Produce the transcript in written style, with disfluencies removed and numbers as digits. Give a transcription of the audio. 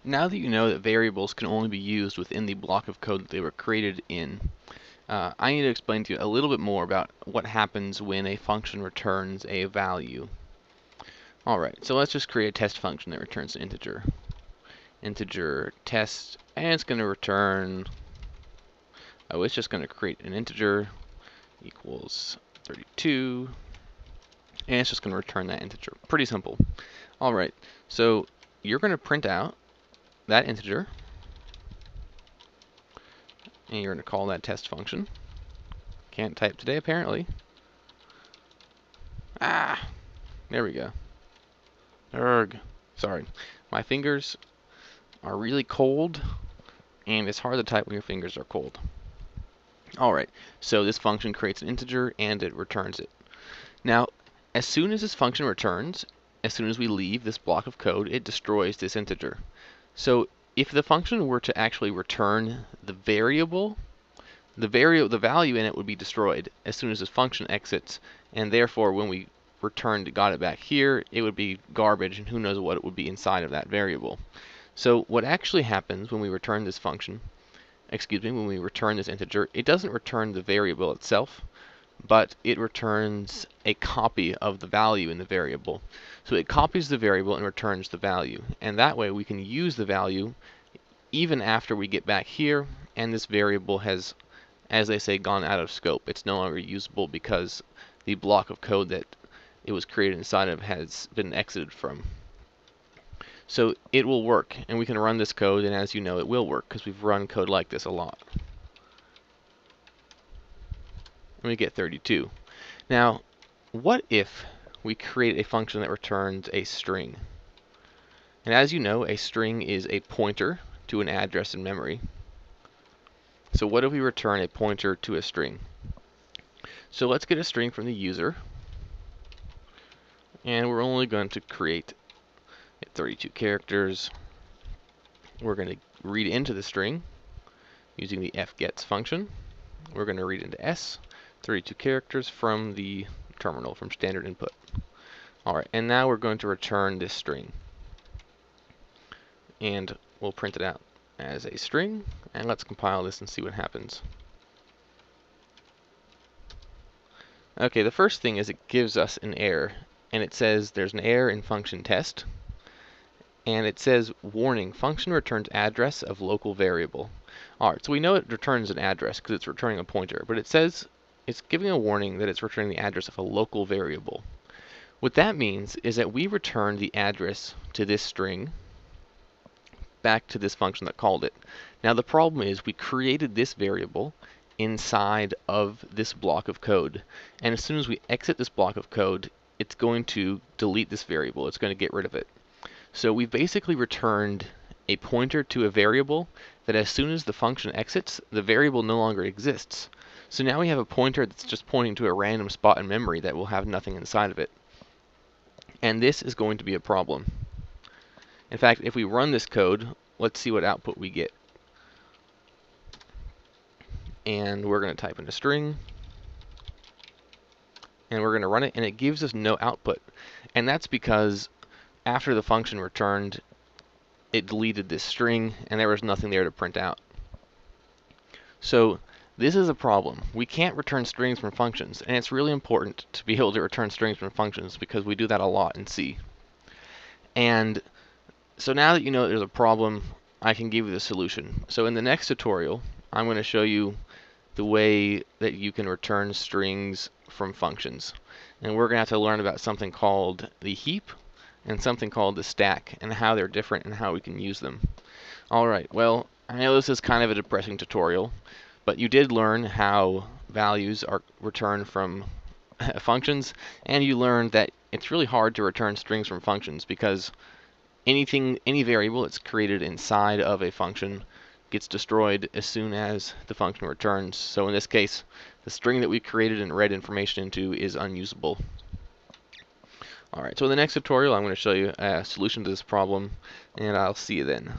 Now that you know that variables can only be used within the block of code that they were created in, I need to explain to you a little bit more about what happens when a function returns a value. Alright, so let's just create a test function that returns an integer. Integer test, and it's going to return, it's just going to create an integer equals 32, and it's just going to return that integer. Pretty simple. Alright, so you're going to print out that integer, and you're going to call that test function. Can't type today, apparently. Ah, there we go. Erg. Sorry. My fingers are really cold, and it's hard to type when your fingers are cold. Alright, so this function creates an integer, and it returns it. Now, as soon as this function returns, as soon as we leave this block of code, it destroys this integer. So if the function were to actually return the variable, the value in it would be destroyed as soon as this function exits, and therefore when we got it back here, it would be garbage, and who knows what it would be inside of that variable. So what actually happens when we return this function, when we return this integer, it doesn't return the variable itself, but it returns a copy of the value in the variable. So it copies the variable and returns the value, and that way we can use the value even after we get back here, and this variable has, as they say, gone out of scope. It's no longer usable because the block of code that it was created inside of has been exited from. So it will work, and we can run this code, and as you know, it will work because we've run code like this a lot. And we get 32. Now, what if we create a function that returns a string? And as you know, a string is a pointer to an address in memory. So what if we return a pointer to a string? So let's get a string from the user, and we're only going to create 32 characters. We're going to read into the string using the fgets function. We're going to read into s, 32 characters from the terminal, from standard input. Alright, and now we're going to return this string. And we'll print it out as a string, and let's compile this and see what happens. Okay, the first thing is it gives us an error, and it says there's an error in function test, and it says, warning, function returns address of local variable. Alright, so we know it returns an address because it's returning a pointer, but it says it's giving a warning that it's returning the address of a local variable. What that means is that we return the address to this string back to this function that called it. Now the problem is we created this variable inside of this block of code, and as soon as we exit this block of code, it's going to delete this variable. It's going to get rid of it. So we've basically returned a pointer to a variable that as soon as the function exits, the variable no longer exists. So now we have a pointer that's just pointing to a random spot in memory that will have nothing inside of it. And this is going to be a problem. In fact, if we run this code, let's see what output we get. And we're going to type in a string, and we're going to run it, and it gives us no output. And that's because after the function returned, it deleted this string, and there was nothing there to print out. So this is a problem. We can't return strings from functions, and it's really important to be able to return strings from functions because we do that a lot in C. And so now that you know that there's a problem, I can give you the solution. So in the next tutorial, I'm going to show you the way that you can return strings from functions. And we're going to have to learn about something called the heap and something called the stack, and how they're different and how we can use them. Alright, well, I know this is kind of a depressing tutorial, but you did learn how values are returned from functions, and you learned that it's really hard to return strings from functions because any variable that's created inside of a function gets destroyed as soon as the function returns. So in this case, the string that we created and read information into is unusable. Alright, so in the next tutorial I'm going to show you a solution to this problem, and I'll see you then.